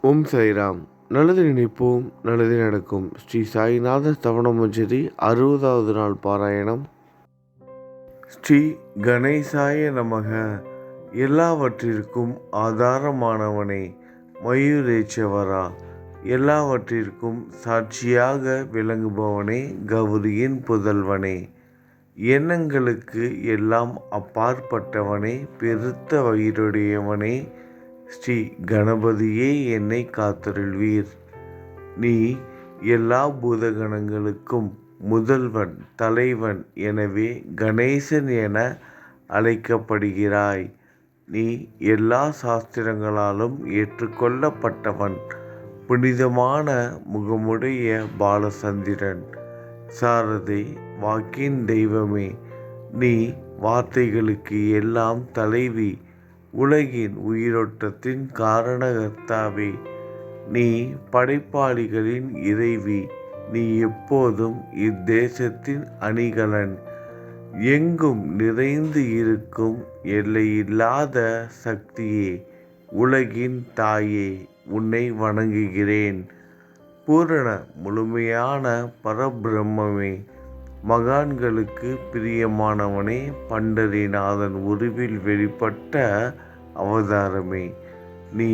ஓம் சாய்ராம். நல்லது நினைப்போம், நல்லது நடக்கும். ஸ்ரீ சாய்நாத ஸ்தவனமஞ்சரி 60வது நாள் பாராயணம். ஸ்ரீ கணேசாய நமக. எல்லாவற்றிற்கும் ஆதாரமானவனே, மயூரேச்சவரா, எல்லாவற்றிற்கும் சாட்சியாக விளங்குபவனே, கௌரியின் புதல்வனே, எண்ணங்களுக்கு எல்லாம் அப்பாற்பட்டவனே, பெருத்த வயிறுடையவனே, ஸ்ரீ கணபதியே என்னை காத்தருள்வீர். நீ எல்லா பூதகணங்களுக்கும் முதல்வன், தலைவன். எனவே கணேசன் என அழைக்கப்படுகிறாய். நீ எல்லா சாஸ்திரங்களாலும் ஏற்றுக்கொள்ளப்பட்டவன், புனிதமான முகமுடைய பாலசந்திரன். சாரதே, வாக்கின் தெய்வமே, நீ வார்த்தைகளுக்கு எல்லாம் தலைவி, உலகின் உயிரோட்டத்தின் காரணகர்த்தாவே, நீ படைப்பாளிகளின் இறைவி. நீ எப்போதும் இத்தேசத்தின் அணிகலன், எங்கும் நிறைந்து இருக்கும் எல்லையில்லாத சக்தியே, உலகின் தாயே, உன்னை வணங்குகிறேன். பூரண முழுமையான பரபிரம்மே, மகான்களுக்கு பிரியமானவனே, பண்டரிநாதன் உருவில் வெளிப்பட்ட அவதாரமே, நீ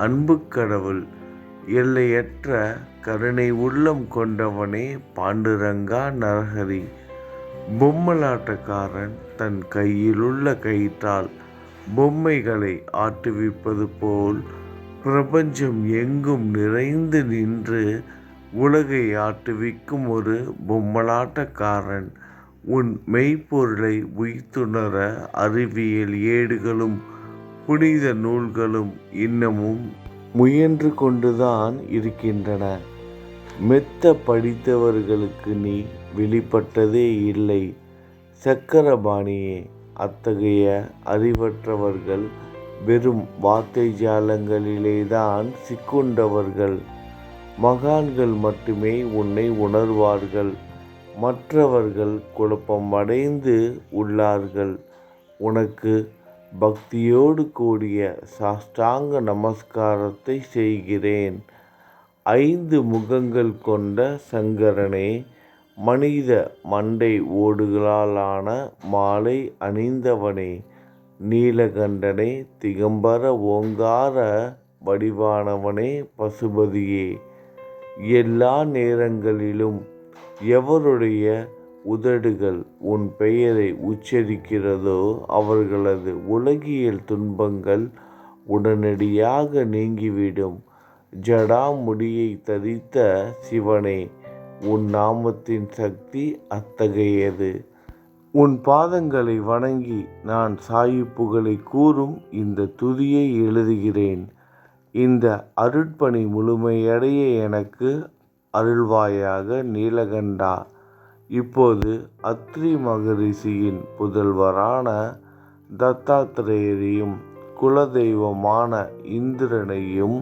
அன்பு கடவுள், எல்லையற்ற கருணை உள்ளம் கொண்டவனே, பாண்டுரங்கா நரஹரி. பொம்மலாட்டக்காரன் தன் கையிலுள்ள கயிற்றால் பொம்மைகளை ஆட்டுவிப்பது போல் பிரபஞ்சம் எங்கும் நிறைந்து நின்று உலகை ஆட்டுவிக்கும் ஒரு பொம்மலாட்டக்காரன். உன் மெய்ப்பொருளை உய்த்துணர அறிவியல் ஏடுகளும் புனித நூல்களும் இன்னமும் முயன்று கொண்டுதான் இருக்கின்றன. மெத்த படித்தவர்களுக்கு நீ வெளிப்பட்டதே இல்லை. சக்கரபாணியே, அத்தகைய அறிவற்றவர்கள் வெறும் வார்த்தை ஜாலங்களிலேதான் சிக்குண்டவர்கள். மகான்கள் மட்டுமே உன்னை உணர்வார்கள். மற்றவர்கள் குழப்பமடைந்து உள்ளார்கள். உனக்கு பக்தியோடு கூடிய சாஷ்டாங்க நமஸ்காரத்தை செய்கிறேன். 5 முகங்கள் கொண்ட சங்கரனே, மனித மண்டை ஓடுகளாலான மாலை அணிந்தவனே, நீலகண்டனே, திகம்பர ஓங்கார வடிவானவனே, பசுபதியே, எல்லா நேரங்களிலும் எவருடைய உதடுகள் உன் பெயரை உச்சரிக்கிறதோ அவர்களது உலகியல் துன்பங்கள் உடனடியாக நீங்கிவிடும். ஜடாமுடியை தரித்த சிவனே, உன் நாமத்தின் சக்தி அத்தகையது. உன் பாதங்களை வணங்கி நான் சாயிப்புகளை கூறும் இந்த துதியை எழுதுகிறேன். இந்த அருட்பணி முழுமையடைய எனக்கு அருள்வாயாக நீலகண்டா. இப்போது அத்ரி மகரிஷியின் புதல்வரான தத்தாத்திரேயரையும் குலதெய்வமான இந்திரனையும்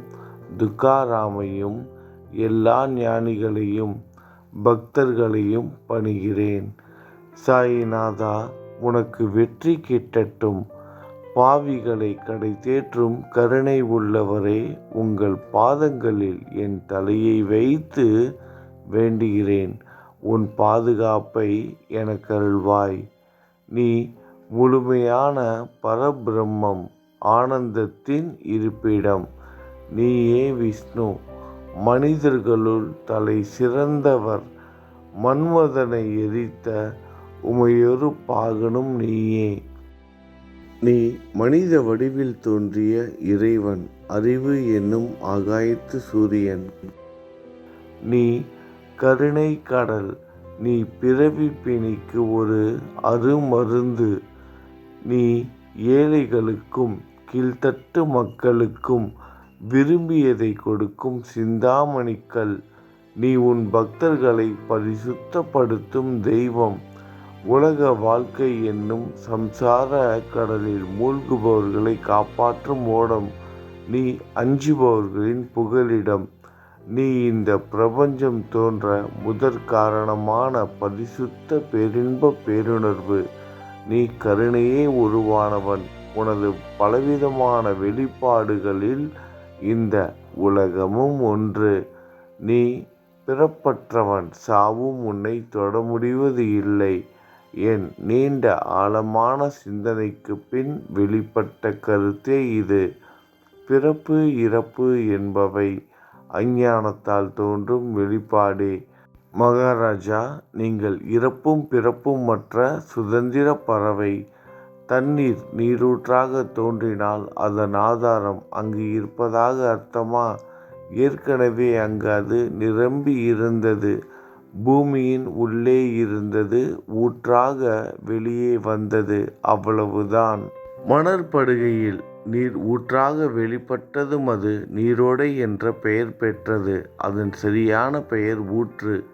துக்காராமையும் எல்லா ஞானிகளையும் பக்தர்களையும் பணிகிறேன். சாயிநாதா, உனக்கு வெற்றி கிட்டட்டும். பாவிகளை கடை தேற்றும் கருணை உள்ளவரே, உங்கள் பாதங்களில் என் தலையை வைத்து வேண்டுகிறேன். உன் பாதுகாப்பை எனக்கருள்வாய். நீ முழுமையான பரபிரம்மம், ஆனந்தத்தின் இருப்பிடம். நீயே விஷ்ணு, மனிதர்களுள் தலை சிறந்தவர். மன்மதனை எரித்த உமையொரு பாகனும் நீயே. நீ மனித வடிவில் தோன்றிய இறைவன், அறிவு என்னும் ஆகாயத்து சூரியன். நீ கருணை கடல். நீ பிறவி பிணிக்கு ஒரு அருமருந்து. நீ ஏழைகளுக்கும் கீழ்த்தட்டு மக்களுக்கும் விரும்பியதை கொடுக்கும் சிந்தாமணிக்கல். நீ உன் பக்தர்களை பரிசுத்தப்படுத்தும் தெய்வம். உலக வாழ்க்கை என்னும் சம்சார கடலில் மூழ்குபவர்களை காப்பாற்றும் ஓடம். நீ அஞ்சுபவர்களின் புகலிடம். நீ இந்த பிரபஞ்சம் தோன்ற முதற் காரணமான பரிசுத்த பேரின்ப பேருணர்வு. நீ கருணையே உருவானவன். உனது பலவிதமான வெளிப்பாடுகளில் இந்த உலகமும் ஒன்று. நீ பிறப்பற்றவன், சாவும் உன்னை தொட முடிவது இல்லை. என் நீண்ட ஆழமான சிந்தனைக்குப் பின் வெளிப்பட்ட கருத்தே இது. பிறப்பு இறப்பு என்பவை அஞ்ஞானத்தால் தோன்றும் வெளிப்பாடே. மகாராஜா, நீங்கள் இறப்பும் பிறப்பும் மற்ற சுதந்திர பறவை. தண்ணீர் நீரூற்றாக தோன்றினால் அதன் ஆதாரம் அங்கு இருப்பதாக அர்த்தமா? ஏற்கனவே அங்கு அது நிரம்பி இருந்தது. பூமியின் உள்ளே இருந்தது, ஊற்றாக வெளியே வந்தது, அவ்வளவுதான். மணற்படுகையில் நீர் ஊற்றாக வெளிப்பட்டதும் அது நீரோடை என்ற பெயர் பெற்றது. அதன் சரியான பெயர் ஊற்று.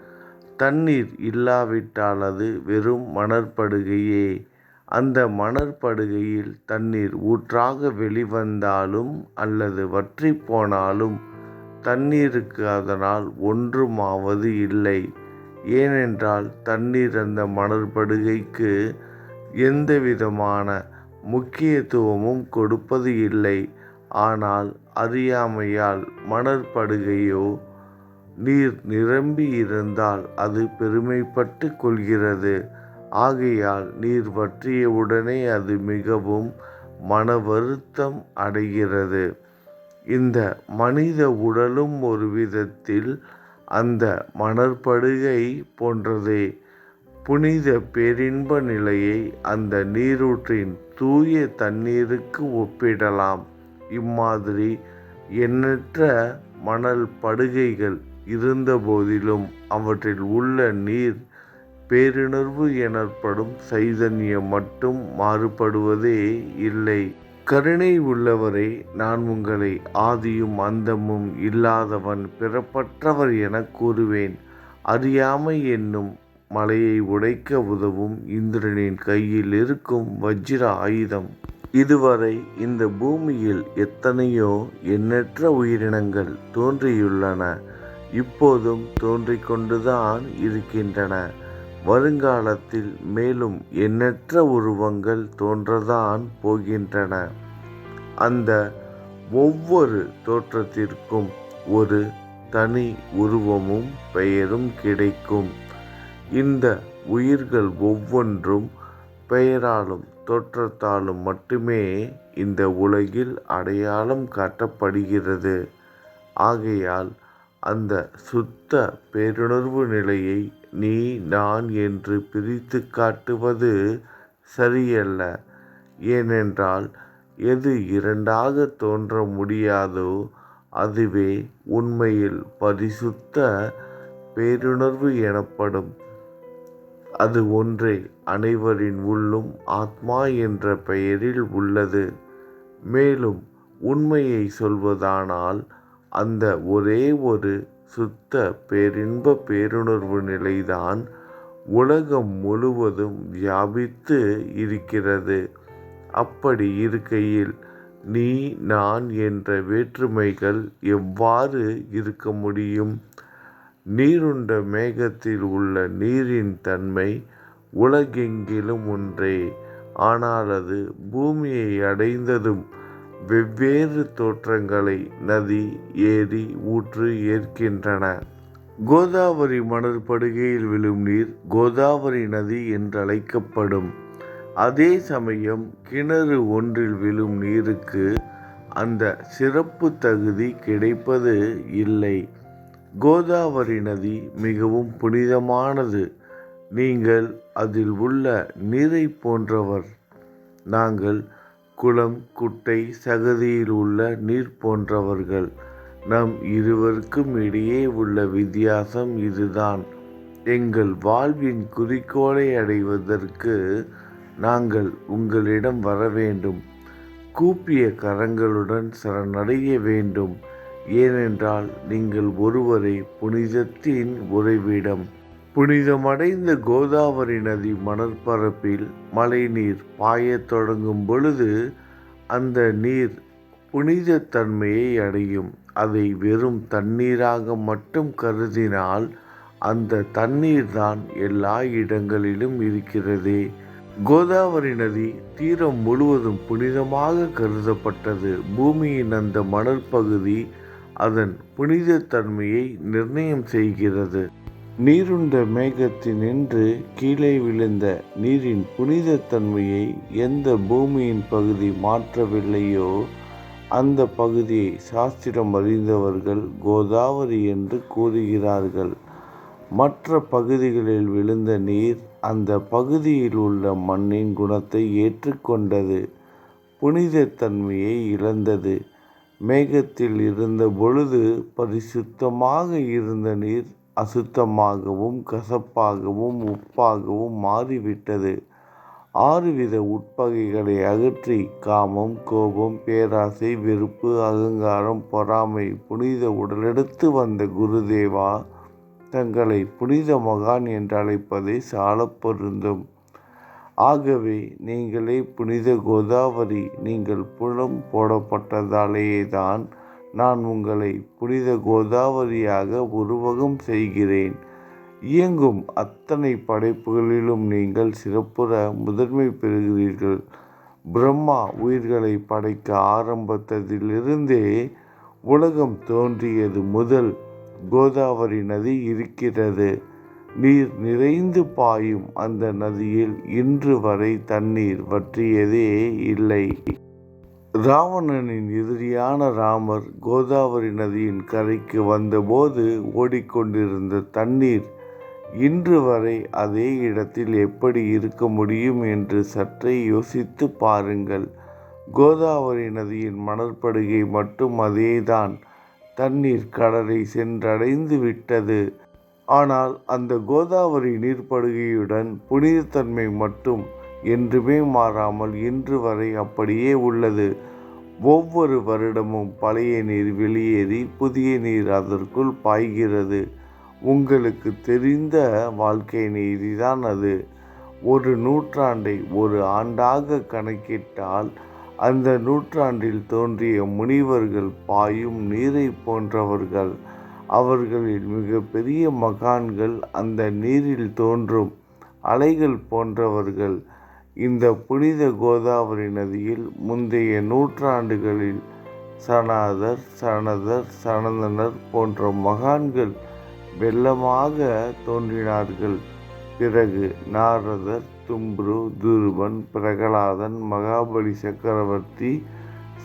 தண்ணீர் இல்லாவிட்டால் அது வெறும் மணற்படுகையே. அந்த மணற்படுகையில் தண்ணீர் ஊற்றாக வெளிவந்தாலும் அல்லது வற்றிப் போனாலும் தண்ணீருக்கு அதனால் ஒன்றுமாவது இல்லை. ஏனென்றால் தண்ணீர் அந்த மணற்படுகைக்கு எந்தவிதமான முக்கியத்துவமும் கொடுப்பது இல்லை. ஆனால் அறியாமையால் மணற்படுகையோ நீர் நிரம்பி இருந்தால் அது பெருமைப்பட்டு கொள்கிறது. ஆகையால் நீர் வற்றியவுடனே அது மிகவும் மன வருத்தம் அடைகிறது. இந்த மனித உடலும் ஒரு விதத்தில் அந்த மணற்படுகை போன்றதே. புனித பேரின்ப நிலையை அந்த நீரூற்றின் தூய தண்ணீருக்கு ஒப்பிடலாம். இம்மாதிரி எண்ணற்ற மணல் படுகைகள் இருந்தபோதிலும் அவற்றில் உள்ள நீர் பேருணர்வு எனப்படும் சைதன்யம் மட்டும் மாறுபடுவதே இல்லை. கருணை உள்ளவரே, நான் உங்களை ஆதியும் அந்தமும் இல்லாதவன், பிறப்பற்றவர் எனக் கூறுவேன். அறியாமை என்னும் மலையை உடைக்க உதவும் இந்திரனின் கையில் இருக்கும் வஜ்ர ஆயுதம். இதுவரை இந்த பூமியில் எத்தனையோ எண்ணற்ற உயிரினங்கள் தோன்றியுள்ளன. இப்போதும் தோன்றிக் கொண்டுதான் இருக்கின்றன. வருங்காலத்தில் மேலும் எண்ணற்ற உருவங்கள் தோன்றத்தான் போகின்றன. அந்த ஒவ்வொரு தோற்றத்திற்கும் ஒரு தனி உருவமும் பெயரும் கிடைக்கும். இந்த உயிர்கள் ஒவ்வொன்றும் பெயராலும் தோற்றத்தாலும் மட்டுமே இந்த உலகில் அடையாளம் காட்டப்படுகிறது. ஆகையால் அந்த சுத்த பேருணர்வு நிலையை நீ நான் என்று பிரித்து காட்டுவது சரியல்ல. ஏனென்றால் எது இரண்டாக தோன்ற முடியாதோ அதுவே உண்மையில் பரிசுத்த பேருணர்வு எனப்படும். அது ஒன்றே அனைவரின் உள்ளும் ஆத்மா என்ற பெயரில் உள்ளது. மேலும் உண்மையை சொல்வதானால் அந்த ஒரே ஒரு சுத்த பேரின்ப பேருணர்வு நிலைதான் உலகம் முழுவதும் வியாபித்து இருக்கிறது. அப்படி இருக்கையில் நீ நான் என்ற வேற்றுமைகள் எவ்வாறு இருக்க முடியும்? நீருண்ட மேகத்தில் உள்ள நீரின் தன்மை உலகெங்கிலும் ஒன்றே. ஆனால் அது பூமியை அடைந்ததும் வெவ்வேறு தோற்றங்களை நதி, ஏரி, ஊற்று ஏற்கின்றன. கோதாவரி மணற்படுகையில் விழும் நீர் கோதாவரி நதி என்றழைக்கப்படும். அதே சமயம் கிணறு ஒன்றில் விழும் நீருக்கு அந்த சிறப்பு தகுதி கிடைப்பது இல்லை. கோதாவரி நதி மிகவும் புனிதமானது. நீங்கள் அதில் உள்ள நீரை போன்றவர். நாங்கள் குளம், குட்டை, சகதியில் உள்ள நீர் போன்றவர்கள். நம் இருவருக்கும் இடையே உள்ள வித்தியாசம் இதுதான். எங்கள் வாழ்வின் குறிக்கோளை அடைவதற்கு நாங்கள் உங்களிடம் வர வேண்டும். கூப்பிய கரங்களுடன் சரணடைய வேண்டும். ஏனென்றால் நீங்கள் ஒருவரே புனிதத்தின் உறைவிடம். புனிதமடைந்த கோதாவரி நதி மணற்பரப்பில் மழை நீர் பாயத் தொடங்கும் பொழுது அந்த நீர் புனித தன்மையை அடையும். அதை வெறும் தண்ணீராக மட்டும் கருதினால் அந்த தண்ணீர் தான் எல்லா இடங்களிலும் இருக்கிறதே. கோதாவரி நதி தீரம் முழுவதும் புனிதமாக கருதப்பட்டது. பூமியின் அந்த மணற்பகுதி அதன் புனிதத்தன்மையை நிர்ணயம் செய்கிறது. நீருண்ட மேகத்தினின்று கீழே விழுந்த நீரின் புனிதத்தன்மையை எந்த பூமியின் பகுதி மாற்றவில்லையோ அந்த பகுதியை சாஸ்திரம் அறிந்தவர்கள் கோதாவரி என்று கூறுகிறார்கள். மற்ற பகுதிகளில் விழுந்த நீர் அந்த பகுதியில் உள்ள மண்ணின் குணத்தை ஏற்றுக்கொண்டது, புனிதத்தன்மையை இழந்தது. மேகத்தில் இருந்த பொழுது பரிசுத்தமாக இருந்த நீர் அசுத்தமாகவும் கசப்பாகவும் உப்பாகவும் மாறிவிட்டது. 6 வித உட்பகைகளை அகற்றி காமம், கோபம், பேராசை, வெறுப்பு, அகங்காரம், பொறாமை புனித உடலெடுத்து வந்த குருதேவா தங்களை புனித மகான் என்று அழைப்பதை சாலப் பொருந்தும். ஆகவே நீங்களே புனித கோதாவரி. நீங்கள் புலம் போடப்பட்டதாலேதான் நான் உங்களை புனித கோதாவரியாக உருவகம் செய்கிறேன். இயங்கும் அத்தனை படைப்புகளிலும் நீங்கள் சிறப்புற முதன்மை பெறுகிறீர்கள். பிரம்மா உயிர்களை படைக்க ஆரம்பித்ததிலிருந்தே உலகம் தோன்றியது முதல் கோதாவரி நதி இருக்கிறது. நீர் நிறைந்து பாயும் அந்த நதியில் இன்று வரை தண்ணீர் வற்றியதே இல்லை. ராவணனின் எதிரியான ராமர் கோதாவரி நதியின் கரைக்கு வந்தபோது ஓடிக்கொண்டிருந்த தண்ணீர் இன்று வரை அதே இடத்தில் எப்படி இருக்க முடியும் என்று சற்றே யோசித்து பாருங்கள். கோதாவரி நதியின் மணற்படுகை மட்டும் அதேதான். தண்ணீர் கடலை சென்றடைந்து விட்டது. ஆனால் அந்த கோதாவரி நீர்ப்படுகையுடன் புனிதத்தன்மை மட்டும் என்றுமே மாறாமல் இன்று வரை அப்படியே உள்ளது. ஒவ்வொரு வருடமும் பழைய நீர் வெளியேறி புதிய நீர் அதற்குள் பாய்கிறது. உங்களுக்கு தெரிந்த வாழ்க்கை நீதிதான் அது. ஒரு நூற்றாண்டை ஒரு ஆண்டாக கணக்கிட்டால் அந்த நூற்றாண்டில் தோன்றிய முனிவர்கள் பாயும் நீரை போன்றவர்கள். அவர்களில் மிகப்பெரிய மகான்கள் அந்த நீரில் தோன்றும் அலைகள் போன்றவர்கள். இந்த புனித கோதாவரி நதியில் முந்தைய நூற்றாண்டுகளில் சனதர், சனந்தனர் போன்ற மகான்கள் வெள்ளமாக தோன்றினார்கள். பிறகு நாரதர், தும்ரு, துருவன், பிரகலாதன், மகாபலி சக்கரவர்த்தி,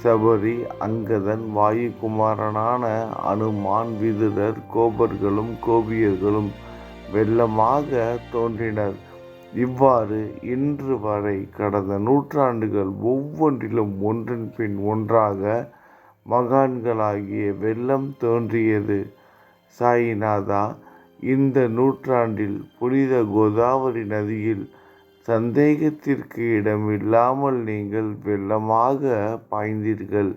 சபரி, அங்கதன், வாயுகுமாரனான அனுமான், விதுரர், கோபர்களும் கோபியர்களும் வெள்ளமாக தோன்றினர். இவ்வாறு இன்று வரை கடந்த நூற்றாண்டுகள் ஒவ்வொன்றிலும் ஒன்றன் பின் ஒன்றாக மகான்களாகிய வெள்ளம் தோன்றியது. சாயிநாதா, இந்த நூற்றாண்டில் புனித கோதாவரி நதியில் சந்தேகத்திற்கு இடமில்லாமல் நீங்கள் வெள்ளமாக பாய்ந்தீர்கள்.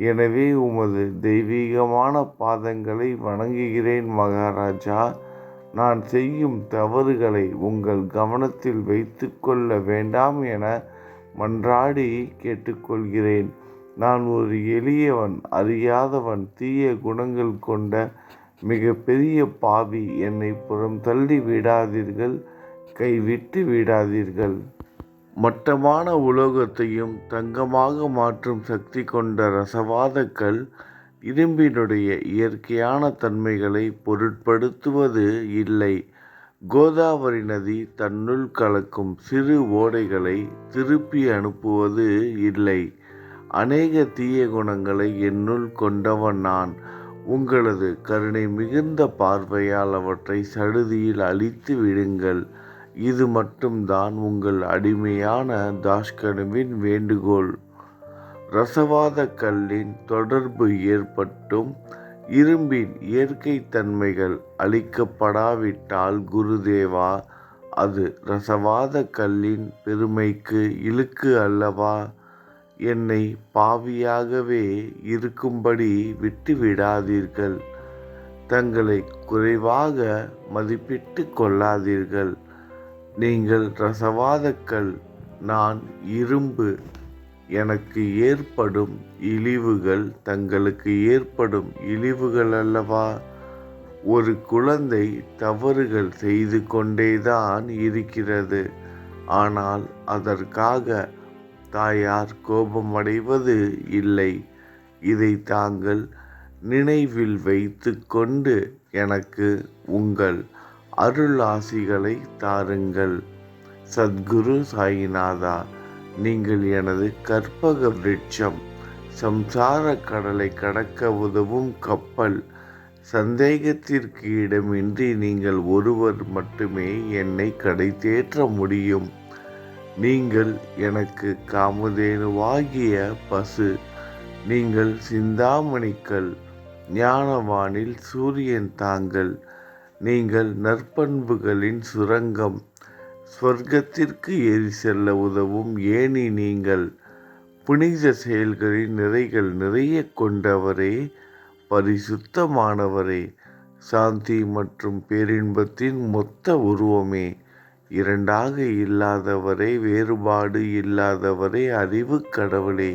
எனவே உமது தெய்வீகமான பாதங்களை வணங்குகிறேன் மகாராஜா. நான் செய்யும் தவறுகளை உங்கள் கவனத்தில் வைத்து கொள்ள வேண்டாம் என மன்றாடி கேட்டுக்கொள்கிறேன். நான் ஒரு எளியவன், அறியாதவன், தீய குணங்கள் கொண்ட மிகப்பெரிய பாவி. என்னை புறம் தள்ளி விடாதீர்கள், கைவிட்டு விடாதீர்கள். மட்டமான உலோகத்தையும் தங்கமாக மாற்றும் சக்தி கொண்ட ரசவாதக்கல் இரும்பினுடைய இயற்கையான தன்மைகளை பொருட்படுத்துவது இல்லை. கோதாவரி நதி தன்னுள் கலக்கும் சிறு ஓடைகளை திருப்பி அனுப்புவது இல்லை. அநேக தீய குணங்களை என்னுள் கொண்டவன் நான். உங்களது கருணை மிகுந்த பார்வையால் அவற்றை சடுதியில் அழித்து விடுங்கள். இது மட்டும்தான் உங்கள் அடிமையான தாஷ்கனுவின் வேண்டுகோள். ரசவாத கல்லின் தொடர்பு ஏற்பட்டும் இரும்பின் இயற்கை தன்மைகள் அளிக்கப்படாவிட்டால் குருதேவா, அது ரசவாத கல்லின் பெருமைக்கு இழுக்கு அல்லவா? என்னை பாவியாகவே இருக்கும்படி விட்டுவிடாதீர்கள். தங்களை குறைவாக மதிப்பிட்டு கொள்ளாதீர்கள். நீங்கள் ரசவாதக்கல், நான் இரும்பு. எனக்கு ஏற்படும் இழிவுகள் தங்களுக்கு ஏற்படும் இழிவுகள் அல்லவா? ஒரு குழந்தை தவறுகள் செய்து கொண்டேதான் இருக்கிறது. ஆனால் அதற்காக தாயார் கோபமடைவது இல்லை. இதை தாங்கள் நினைவில் வைத்து கொண்டு எனக்கு உங்கள் அருள் ஆசிகளை தாருங்கள். சத்குரு சாயிநாதா, நீங்கள் எனது கற்பக விருட்சம், சம்சார கடலை கடக்க உதவும் கப்பல். சந்தேகத்திற்கு இடமின்றி நீங்கள் ஒருவர் மட்டுமே என்னை கடை தேற்ற முடியும். நீங்கள் எனக்கு காமதேனுவாகிய பசு. நீங்கள் சிந்தாமணிக்கல், ஞானவானில் சூரியன் தாங்கள். நீங்கள் நற்பண்புகளின் சுரங்கம், ஸ்வர்க்கத்திற்கு ஏறி செல்ல உதவும் ஏணி நீங்கள். புனித செயல்களின் நிறைகள் நிறைய கொண்டவரே, பரிசுத்தமானவரே, சாந்தி மற்றும் பேரின்பத்தின் மொத்த உருவமே, இரண்டாக இல்லாதவரே, வேறுபாடு இல்லாதவரே, அறிவு கடவுளே,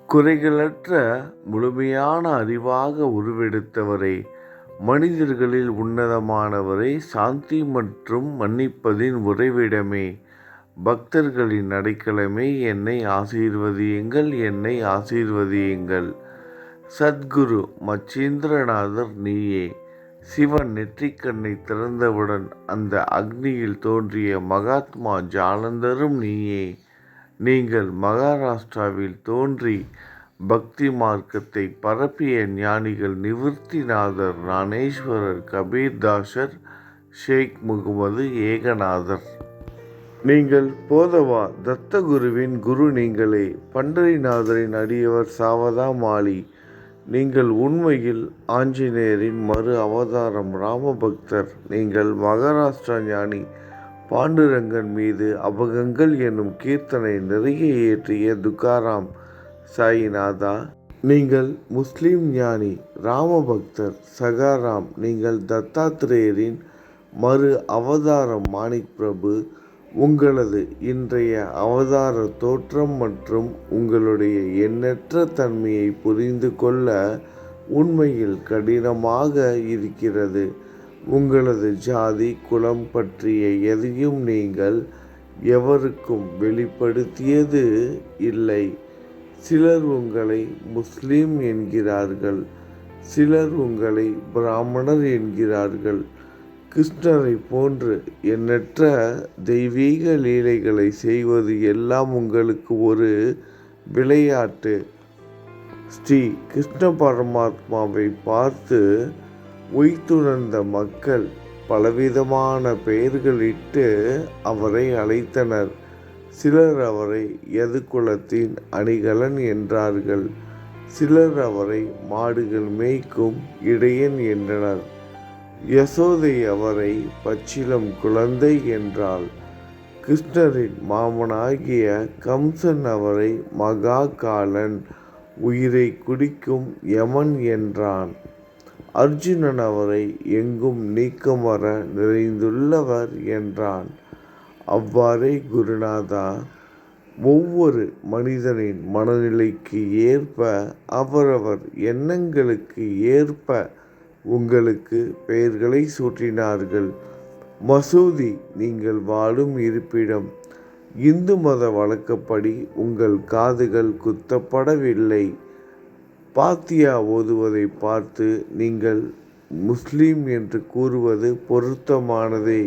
குறைகளற்ற முழுமையான அறிவாக உருவெடுத்தவரே, மனிதர்களில் உன்னதமானவரே, சாந்தி மற்றும் மன்னிப்பதின் உறைவிடமே, பக்தர்களின் அடைக்கலமே, என்னை ஆசீர்வதியுங்கள், என்னை ஆசீர்வதியுங்கள். சத்குரு மச்சேந்திரநாதர் நீயே. சிவன் நெற்றிக்கண்ணை திறந்தவுடன் அந்த அக்னியில் தோன்றிய மகாத்மா ஜாலந்தரும் நீயே. நீங்கள் மகாராஷ்டிராவில் தோன்றி பக்தி மார்க்கத்தை பரப்பிய ஞானிகள் நிவர்த்திநாதர், ஞானேஸ்வரர், கபீர்தாசர், ஷேக் முகமது ஏகநாதர். நீங்கள் போதவா தத்தகுருவின் குரு நீங்களே. பண்டரிநாதரின் அடியவர் சாவதா மாலி. நீங்கள் உண்மையில் ஆஞ்சநேயரின் மறு அவதாரம், ராமபக்தர். நீங்கள் மகாராஷ்டிரா ஞானி பாண்டுரங்கன் மீது அபகங்கள் என்னும் கீர்த்தனை நிறைய இயற்றிய துக்காராம் சாயிநாதா. நீங்கள் முஸ்லிம் ஞானி ராமபக்தர் சகாராம். நீங்கள் தத்தாத்திரேயரின் மறு அவதாரம் மாணிக் பிரபு. உங்களது இன்றைய அவதார தோற்றம் மற்றும் உங்களுடைய எண்ணற்ற தன்மையை புரிந்து கொள்ள உண்மையில் கடினமாக இருக்கிறது. உங்களது ஜாதி குலம் பற்றிய எதையும் நீங்கள் எவருக்கும் வெளிப்படுத்தியது இல்லை. சிலர் உங்களை முஸ்லீம் என்கிறார்கள், சிலர் உங்களை பிராமணர் என்கிறார்கள். கிருஷ்ணரை போன்று எண்ணற்ற தெய்வீக லீலைகளை செய்வது எல்லாம் உங்களுக்கு ஒரு விளையாட்டு. ஸ்ரீ கிருஷ்ண பரமாத்மாவை பார்த்து உய்த்துணர்ந்த மக்கள் பலவிதமான பெயர்களிட்டு அவரை அழைத்தனர். சிலர் அவரை யதுகுலத்தின் அணிகலன் என்றார்கள், சிலர் அவரை மாடுகள் மேய்க்கும் இடையன் என்றனர். யசோதை அவரை பச்சிளம் குழந்தை என்றாள். கிருஷ்ணரின் மாமனாகிய கம்சன் அவரை மகா காலன், உயிரை குடிக்கும் யமன் என்றான். அர்ஜுனன் அவரை எங்கும் நீக்கமற நிறைந்துள்ளவர் என்றான். அவ்வாறே குருநாதா, ஒவ்வொரு மனிதனின் மனநிலைக்கு ஏற்ப, அவரவர் எண்ணங்களுக்கு ஏற்ப உங்களுக்கு பெயர்களை சூட்டினார்கள். மசூதி நீங்கள் வாழும் இருப்பிடம். இந்து மத வழக்கப்படி உங்கள் காதுகள் குத்தப்படவில்லை. பாத்தியா ஓதுவதை பார்த்து நீங்கள் முஸ்லீம் என்று கூறுவது பொருத்தமானதே.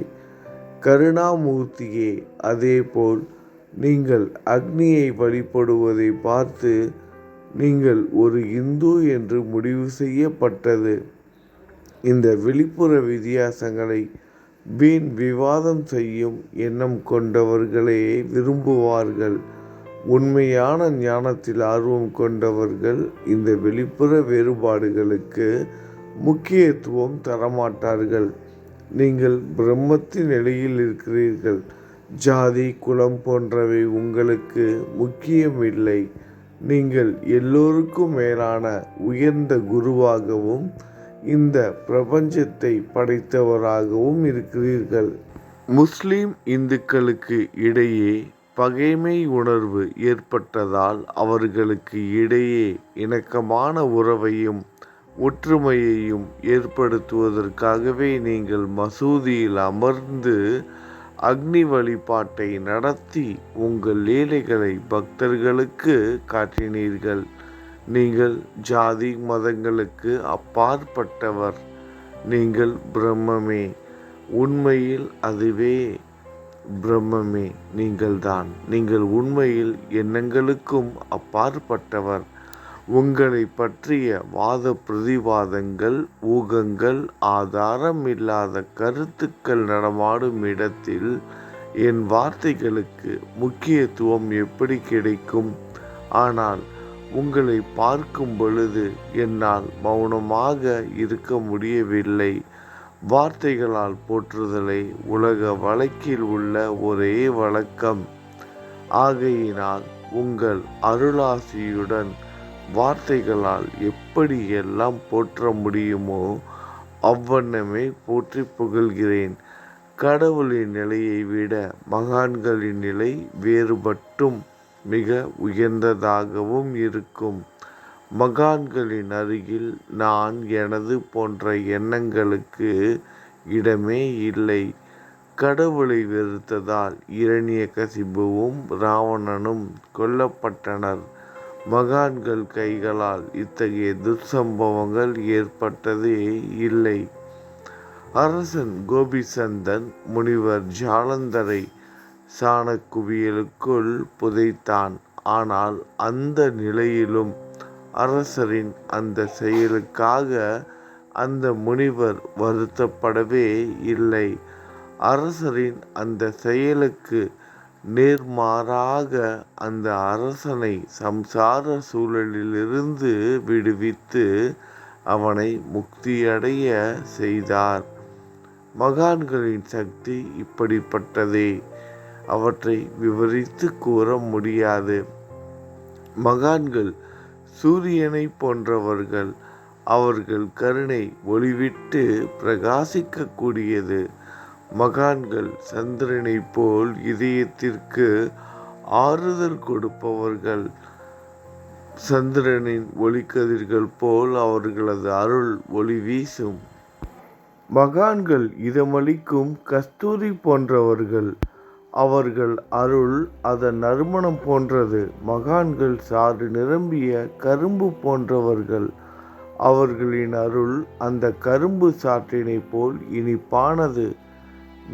கருணாமூர்த்தியே, அதேபோல் நீங்கள் அக்னியை வழிபடுவதை பார்த்து நீங்கள் ஒரு இந்து என்று முடிவு செய்யப்பட்டது. இந்த வெளிப்புற வித்தியாசங்களை வீண் விவாதம் செய்யும் எண்ணம் கொண்டவர்களே விரும்புவார்கள். உண்மையான ஞானத்தில் ஆர்வம் கொண்டவர்கள் இந்த வெளிப்புற வேறுபாடுகளுக்கு முக்கியத்துவம் தரமாட்டார்கள். நீங்கள் பிரம்மத்தின் நிலையில் இருக்கிறீர்கள். ஜாதி குலம் போன்றவை உங்களுக்கு முக்கியமில்லை. நீங்கள் எல்லோருக்கும் மேலான உயர்ந்த குருவாகவும் இந்த பிரபஞ்சத்தை படைத்தவராகவும் இருக்கிறீர்கள். முஸ்லிம் இந்துக்களுக்கு இடையே பகைமை உணர்வு ஏற்பட்டதால் அவர்களுக்கு இடையே இணக்கமான உறவையும் ஒற்றுமையையும் ஏற்படுத்துவதற்காகவே நீங்கள் மசூதியில் அமர்ந்து அக்னி வழிபாட்டை நடத்தி உங்கள் லீலைகளை பக்தர்களுக்கு காட்டினீர்கள். நீங்கள் ஜாதி மதங்களுக்கு அப்பாற்பட்டவர். நீங்கள் பிரம்மமே. உண்மையில் அதுவே பிரம்மமே நீங்கள்தான். நீங்கள் உண்மையில் எண்ணங்களுக்கும் அப்பாற்பட்டவர். உங்களை பற்றிய வாத பிரதிவாதங்கள், ஊகங்கள், ஆதாரம் இல்லாத கருத்துக்கள் நடமாடும் இடத்தில் என் வார்த்தைகளுக்கு முக்கியத்துவம் எப்படி கிடைக்கும்? ஆனால் உங்களை பார்க்கும் பொழுது என்னால் மௌனமாக இருக்க முடியவில்லை. வார்த்தைகளால் போற்றுதலை உலக வழக்கில் உள்ள ஒரே வழக்கம். ஆகையினால் உங்கள் அருளாசியுடன் வார்த்தைகளால் எப்படி எல்லாம் போற்ற முடியுமோ அவ்வண்ணமே போற்றி புகழ்கிறேன். கடவுளின் நிலையை விட மகான்களின் நிலை வேறுபட்டும் மிக உயர்ந்ததாகவும் இருக்கும். மகான்களின் அருகில் நான், எனது போன்ற எண்ணங்களுக்கு இடமே இல்லை. கடவுளை வெறுத்ததால் இரணியகசிபுவும் ராவணனும் கொல்லப்பட்டனர். மகான்கள் கைகளால் இத்தகைய துர்சம்பவங்கள் ஏற்பட்டதே இல்லை. அரசன் கோபிசந்தன் முனிவர் ஜாலந்தரை சாணக்குவியலுக்குள் புதைத்தான். ஆனால் அந்த நிலையிலும் அரசரின் அந்த செயலுக்காக அந்த முனிவர் வருத்தப்படவே இல்லை. அரசரின் அந்த செயலுக்கு நேர்மாறாக அந்த அரசனை சம்சார சூழலிலிருந்து விடுவித்து அவனை முக்தியடைய செய்தார். மகான்களின் சக்தி இப்படிப்பட்டதே. அவற்றை விவரித்து கூற முடியாது. மகான்கள் சூரியனை போன்றவர்கள். அவர்கள் கருணை ஒளிவிட்டு பிரகாசிக்கக்கூடியது. மகான்கள் சந்திரனை போல் இதயத்திற்கு ஆறுதல் கொடுப்பவர்கள். சந்திரனின் ஒளிக்கதிர்கள் போல் அவர்களது அருள் ஒளி வீசும். மகான்கள் இதமளிக்கும் கஸ்தூரி போன்றவர்கள். அவர்கள் அருள் அதன் நறுமணம் போன்றது. மகான்கள் சாறு நிரம்பிய கரும்பு போன்றவர்கள். அவர்களின் அருள் அந்த கரும்பு சாற்றினை போல் இனிப்பானது.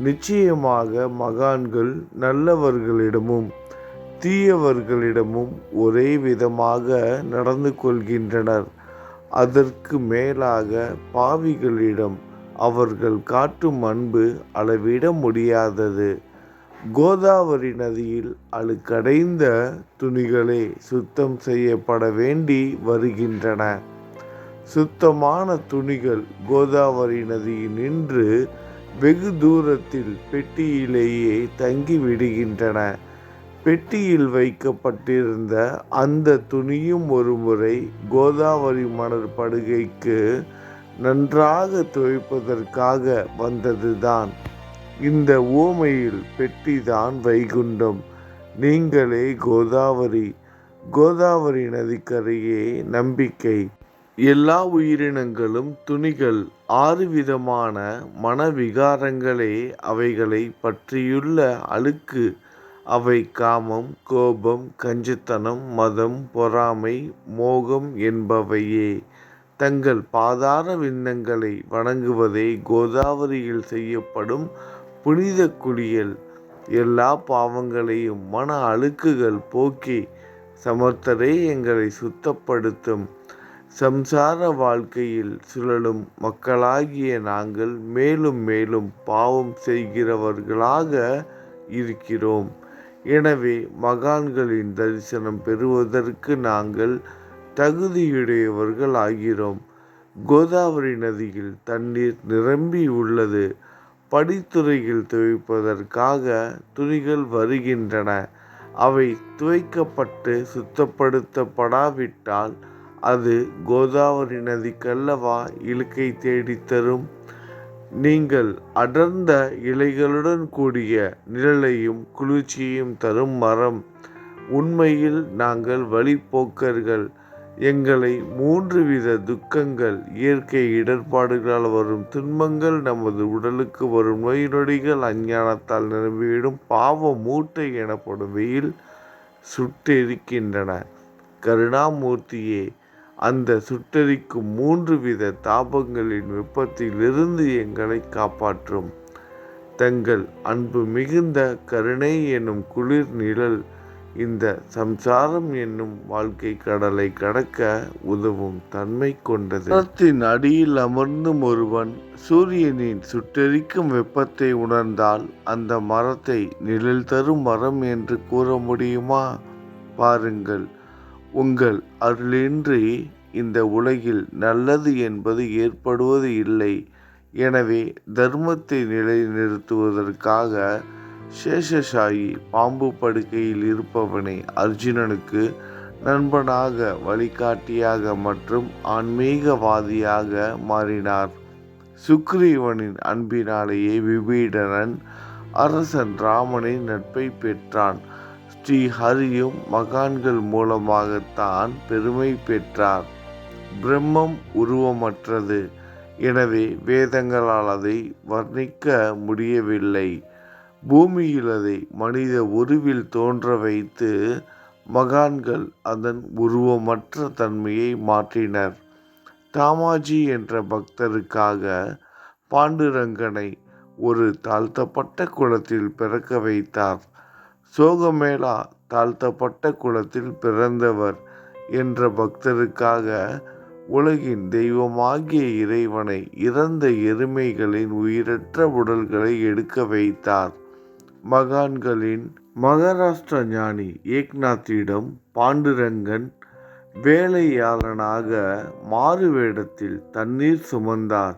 நிச்சயமாக மகான்கள் நல்லவர்களிடமும் தீயவர்களிடமும் ஒரே விதமாக நடந்து கொள்கின்றனர். அதற்கு மேலாக பாவிகளிடம் அவர்கள் காட்டும் அன்பு அளவிட முடியாதது. கோதாவரி நதியில் அழுக்கடைந்த துணிகளே சுத்தம் செய்யப்பட வேண்டி வருகின்றன. சுத்தமான துணிகள் கோதாவரி நதியில் நின்று வெகு தூரத்தில் பெட்டியிலேயே தங்கிவிடுகின்றன. பெட்டியில் வைக்கப்பட்டிருந்த அந்த துணியும் ஒருமுறை கோதாவரி மணல் படுகைக்கு நன்றாக துவைப்பதற்காக வந்ததுதான். இந்த உவமையில் பெட்டிதான் வைகுண்டம். நீங்களே கோதாவரி. கோதாவரி நதிக்கரையே நம்பிக்கை. எல்லா உயிரினங்களும் துணிகள். 6 விதமான மனவிகாரங்களே அவைகளை பற்றியுள்ள அழுக்கு. அவை காமம், கோபம், கஞ்சத்தனம், மதம், பொறாமை, மோகம் என்பவையே. தங்கள் பாதார விந்தங்களை வணங்குவதே கோதாவரியில் செய்யப்படும் புனித குளியல். எல்லா பாவங்களையும் மன அழுக்குகள் போக்கி சமர்த்தரே எங்களை சுத்தப்படுத்தும். சம்சார வாழ்க்கையில் சுழலும் மக்களாகிய நாங்கள் மேலும் மேலும் பாவம் செய்கிறவர்களாக இருக்கிறோம். எனவே மகான்களின் தரிசனம் பெறுவதற்கு நாங்கள் தகுதியுடையவர்கள் ஆகிறோம். கோதாவரி நதியில் தண்ணீர் நிரம்பி உள்ளது. படித்துறையில் துவைப்பதற்காக துணிகள் வருகின்றன. அவை துவைக்கப்பட்டு சுத்தப்படுத்தப்படாவிட்டால் அது கோதாவரி நதிக்கல்லவா இழுக்கை தேடித்தரும். நீங்கள் அடர்ந்த இலைகளுடன் கூடிய நிழலையும் குளிர்ச்சியையும் தரும் மரம். உண்மையில் நாங்கள் வழிப்போக்கர்கள். எங்களை 3 வித துக்கங்கள், இயற்கை இடர்பாடுகளால் வரும் துன்பங்கள், நமது உடலுக்கு வரும் நோய் நொடிகள், அஞ்ஞானத்தால் நிரம்பிவிடும் பாவ மூட்டை எனப்படும் வெயில் சுட்டெரிக்கின்றன. கருணாமூர்த்தியே, அந்த சுட்டெரிக்கும் 3 வித தாபங்களின் வெப்பத்திலிருந்து எங்களை காப்பாற்றும். தங்கள் அன்பு மிகுந்த கருணை என்னும் குளிர் நிழல் இந்த சம்சாரம் என்னும் வாழ்க்கை கடலை கடக்க உதவும் தன்மை கொண்டது. மரத்தின் அடியில் அமர்ந்தும் ஒருவன் சூரியனின் சுட்டெரிக்கும் வெப்பத்தை உணர்ந்தால் அந்த மரத்தை நிழல் தரும் மரம் என்று கூற முடியுமா? பாருங்கள், உங்கள் அருளின்றி இந்த உலகில் நல்லது என்பது ஏற்படுவது இல்லை. எனவே தர்மத்தை நிலைநிறுத்துவதற்காக சேஷசாயி பாம்பு படுக்கையில் இருப்பவனை அர்ஜுனனுக்கு நண்பனாக, வழிகாட்டியாக மற்றும் ஆன்மீகவாதியாக மாறினார். சுக்ரீவனின் அன்பினாலேயே விபீடனன் அரசன் ராமனின் நட்பை பெற்றான். ஸ்ரீ ஹரியும் மகான்கள் மூலமாகத்தான் பெருமை பெற்றார். பிரம்மம் உருவமற்றது, எனவே வேதங்களால் அதை வர்ணிக்க முடியவில்லை. பூமியில் அதை மனித உருவில் தோன்ற வைத்து மகான்கள் அதன் உருவமற்ற தன்மையை மாற்றினர். தாமாஜி என்ற பக்தருக்காக பாண்டுரங்கனை ஒரு தாழ்த்தப்பட்ட குலத்தில் பிறக்க வைத்தார். சோகமேளா தாழ்த்தப்பட்ட குலத்தில் பிறந்தவர் என்ற பக்தருக்காக உலகின் தெய்வமாகிய இறைவனை இறந்த எருமைகளின் உயிரற்ற உடல்களை எடுக்க வைத்தார். மகான்களின் மகாராஷ்டிர ஞானி ஏக்நாத்திடம் பாண்டுரங்கன் வேலையாளனாக மாறு வேடத்தில் தண்ணீர் சுமந்தார்.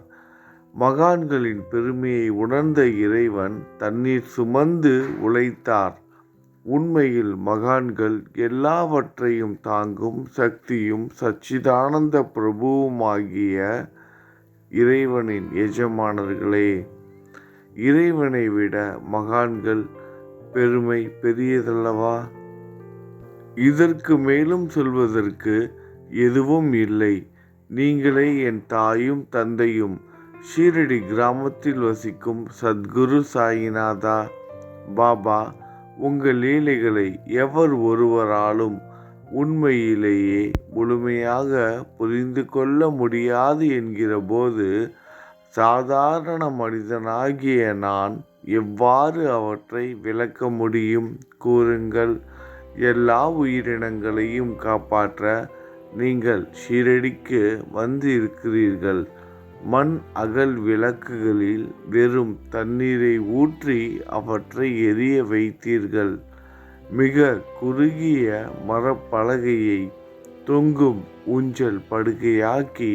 மகான்களின் பெருமையை உணர்ந்த இறைவன் தண்ணீர் சுமந்து உழைத்தார். உண்மையில் மகான்கள் எல்லாவற்றையும் தாங்கும் சக்தியும் சச்சிதானந்த பிரபுவுமாகிய இறைவனின் எஜமானர்களே. இறைவனை விட மகான்கள் பெருமை பெரியதல்லவா? இதற்கு மேலும் சொல்வதற்கு எதுவும் இல்லை. நீங்களே என் தாயும் தந்தையும் ஷீரடி கிராமத்தில் வசிக்கும் சத்குரு சாயிநாதா பாபா, உங்கள் லீலைகளை எவர் ஒருவராலும் உண்மையிலேயே முழுமையாக புரிந்து கொள்ள முடியாது என்கிற போது சாதாரண மனிதனாகிய நான் எவ்வாறு அவற்றை விளக்க முடியும்? கூறுங்கள். எல்லா உயிரினங்களையும் காப்பாற்ற நீங்கள் ஷீரடிக்கு வந்து இருக்கிறீர்கள். மண் அகல் விளக்குகளில் வெறும் தண்ணீரை ஊற்றி அவற்றை எரிய வைத்தீர்கள். மிக குறுகிய மரப்பலகையை தொங்கும் ஊஞ்சல் படுக்கையாக்கி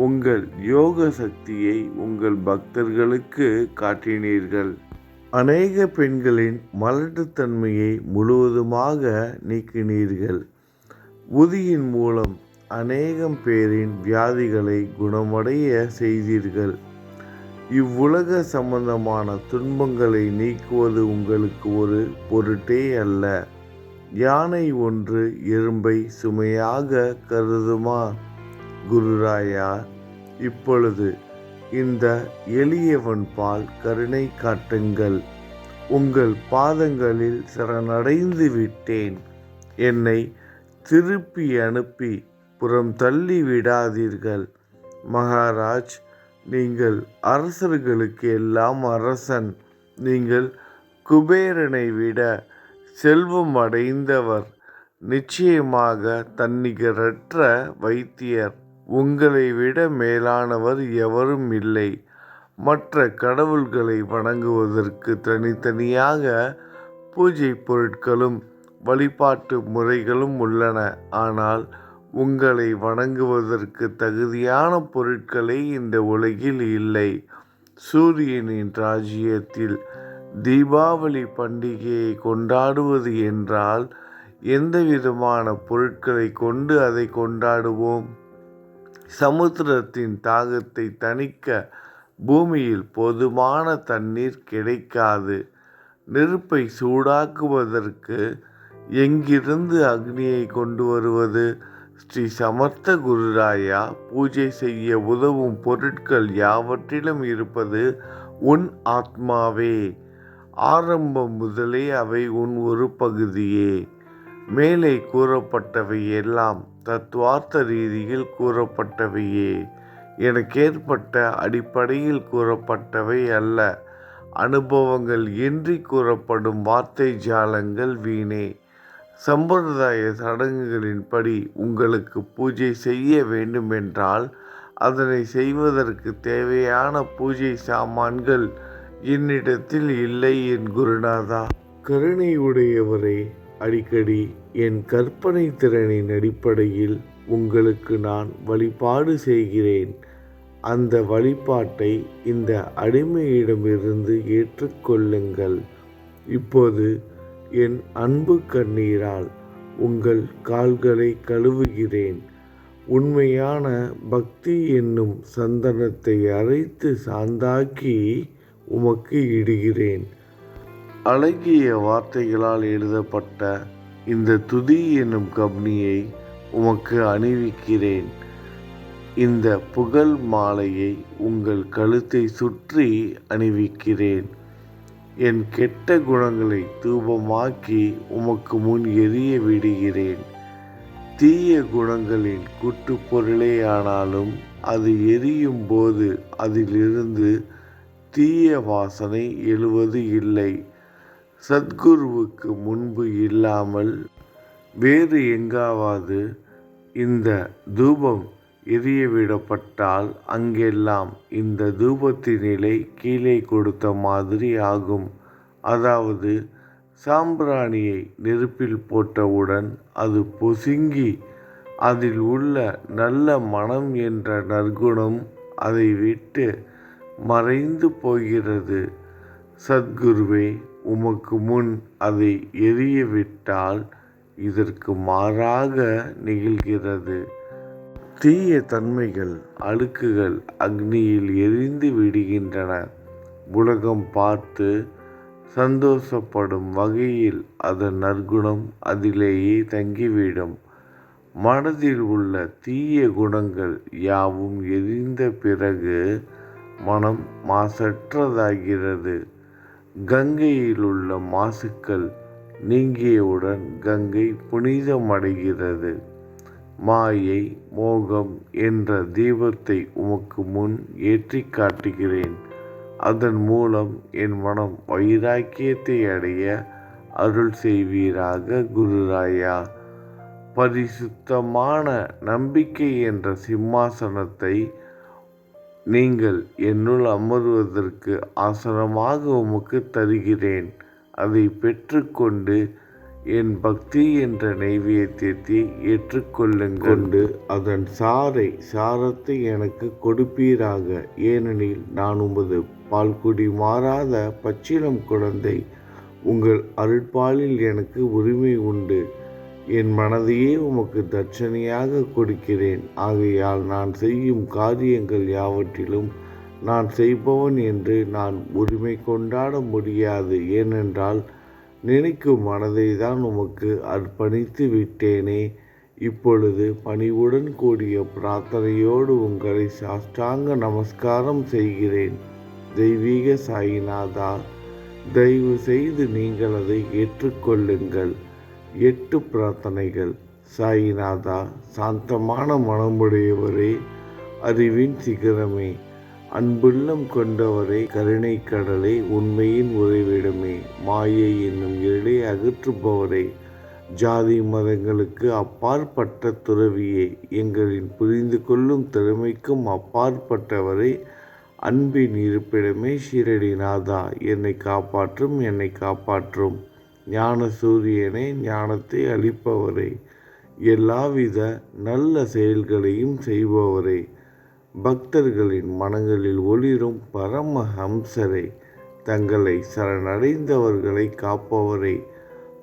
உங்கள் யோக சக்தியை உங்கள் பக்தர்களுக்கு காட்டினீர்கள். அநேக பெண்களின் மலட்டுத்தன்மையை முழுவதுமாக நீக்கினீர்கள். உதியின் மூலம் அநேகம் பேரின் வியாதிகளை குணமடைய செய்தீர்கள். இவ்வுலக சம்பந்தமான துன்பங்களை நீக்குவது உங்களுக்கு ஒரு பொருட்டே அல்ல. யானை ஒன்று எறும்பை சுமையாக கருதுமா? குருராயா, இப்பொழுது இந்த எளியவன் பால் கருணை காட்டுங்கள். உங்கள் பாதங்களில் சரணடைந்து விட்டேன். என்னை திருப்பி அனுப்பி புறம் தள்ளி விடாதீர்கள். மகாராஜ், நீங்கள் அரசர்களுக்கு எல்லாம் அரசன். நீங்கள் குபேரனை விட செல்வம் அடைந்தவர். நிச்சயமாக தன்னிகரற்ற வைத்தியர். உங்களை விட மேலானவர் எவரும் இல்லை. மற்ற கடவுள்களை வணங்குவதற்கு தனித்தனியாக பூஜை பொருட்களும் வழிபாட்டு முறைகளும் உள்ளன. ஆனால் உங்களை வணங்குவதற்கு தகுதியான பொருட்களே இந்த உலகில் இல்லை. சூரியனின் ராஜ்யத்தில் தீபாவளி பண்டிகையை கொண்டாடுவது என்றால் எந்த விதமான பொருட்களை கொண்டு அதை கொண்டாடுவோம்? சமுத்திரத்தின் தாகத்தை தணிக்க பூமியில் போதுமான தண்ணீர் கிடைக்காது. நெருப்பை சூடாக்குவதற்கு எங்கிருந்து அக்னியை கொண்டு வருவது? ஸ்ரீ சமர்த்த குருராயா, பூஜை செய்ய உதவும் பொருட்கள் யாவற்றிலும் இருப்பது உன் ஆத்மாவே. ஆரம்பம் முதலே அவை உன் ஒரு பகுதியே. மேலே கூறப்பட்டவை எல்லாம் தத்துவார்த்த ரீதியில் கூறப்பட்டவையே. எனக்கேற்பட்ட அடிப்படையில் கூறப்பட்டவை அல்ல. அனுபவங்கள் இன்றி கூறப்படும் வார்த்தை ஜாலங்கள் வீணே. சம்பிரதாய சடங்குகளின்படி உங்களுக்கு பூஜை செய்ய வேண்டுமென்றால் அதனை செய்வதற்கு தேவையான பூஜை சாமான்கள் என்னிடத்தில் இல்லை என் குருநாதா. கருணை உடையவரே, அடிக்கடி என் கற்பனை திறனின் அடிப்படையில் உங்களுக்கு நான் வழிபாடு செய்கிறேன். அந்த வழிபாட்டை இந்த அடிமையிடமிருந்து ஏற்றுக்கொள்ளுங்கள். இப்போது என் அன்பு கண்ணீரால் உங்கள் கால்களை கழுவுகிறேன். உண்மையான பக்தி என்னும் சந்தனத்தை அரைத்து சாந்தாக்கி உமக்கு இடுகிறேன். அழகிய வார்த்தைகளால் எழுதப்பட்ட இந்த துதி என்னும் கப்னியை உமக்கு அணிவிக்கிறேன். இந்த புகழ் மாலையை உங்கள் கழுத்தை சுற்றி அணிவிக்கிறேன். என் கெட்ட குணங்களை தூபமாக்கி உமக்கு முன் எரிய விடுகிறேன். தீய குணங்களின் கூட்டுப்பொருளே ஆனாலும் அது எரியும் போது அதிலிருந்து தீய வாசனை எழுவது இல்லை. சத்குருவுக்கு முன்பு இல்லாமல் வேறு எங்காவது இந்த தூபம் எரியவிடப்பட்டால் அங்கெல்லாம் இந்த தூபத்தின் நிலை கீழே கொடுத்த மாதிரி ஆகும். அதாவது சாம்பிராணியை நெருப்பில் போட்டவுடன் அது பொசுங்கி அதில் உள்ள நல்ல மனம் என்ற நற்குணம் அதை விட்டு மறைந்து போகிறது. சத்குருவே, உமக்கு முன் அதை எரியவிட்டால் இதற்கு மாறாக நிகழ்கிறது. தீய தன்மைகள், அழுக்குகள் அக்னியில் எரிந்து விடுகின்றன. உலகம் பார்த்து சந்தோஷப்படும் வகையில் அதன் நற்குணம் அதிலேயே தங்கிவிடும். மனதில் உள்ள தீய குணங்கள் யாவும் எரிந்த பிறகு மனம் மாசற்றதாகிறது. கங்கையில் உள்ள மாசுக்கள் நீங்கியவுடன் கங்கை புனிதமடைகிறது. மாயை, மோகம் என்ற தீபத்தை உமக்கு முன் ஏற்றி காட்டுகிறேன். அதன் மூலம் என் மனம் வைராக்கியத்தை அடைய அருள் செய்வீராக குருராயா. பரிசுத்தமான நம்பிக்கை என்ற சிம்மாசனத்தை நீங்கள் என்னுள் அமர்வதற்கு ஆசனமாக உமக்கு தருகிறேன். அதை பெற்றுக்கொண்டு என் பக்தி என்ற நைவேத்தியத்தை ஏற்றுக்கொள்ளுங்கொண்டு அதன் சாரத்தை எனக்கு கொடுப்பீராக. ஏனெனில் நான் உமது பால்குடி மாறாத பச்சிளம் குழந்தை. உங்கள் அருட்பாலில் எனக்கு உரிமை உண்டு. என் மனதையே உமக்கு தட்சணையாக கொடுக்கிறேன். ஆகையால் நான் செய்யும் காரியங்கள் யாவற்றிலும் நான் செய்பவன் என்று நான் உரிமை கொண்டாட முடியாது. ஏனென்றால் நினைக்கும் மனதை தான் உமக்கு அர்ப்பணித்து விட்டேனே. இப்பொழுது பணிவுடன் கூடிய பிரார்த்தனையோடு உங்களை சாஷ்டாங்க நமஸ்காரம் செய்கிறேன். தெய்வீக சாயிநாதா, தயவு செய்து நீங்கள் அதை ஏற்றுக்கொள்ளுங்கள். 8 பிரார்த்தனைகள். சாயிநாதா, சாந்தமான மனமுடையவரே, அறிவின் சிகரமே, அன்புள்ளம் கொண்டவரே, கருணை கடலே, உண்மையின் உறைவிடமே, மாயை என்னும் இருளை அகற்றுபவரே, ஜாதி மதங்களுக்கு அப்பாற்பட்ட துறவியே, எங்களின் புரிந்து கொள்ளும் திறமைக்கும் அப்பாற்பட்டவரே, அன்பின் இருப்பிடமே, ஷீரடிநாதா, என்னை காப்பாற்றும். ஞான சூரியனே, ஞானத்தை அளிப்பவரே, எல்லாவித நல்ல செயல்களையும் செய்பவரே, பக்தர்களின் மனங்களில் ஒளிரும் பரமஹம்சரே, தங்களை சரணடைந்தவர்களை காப்பவரே,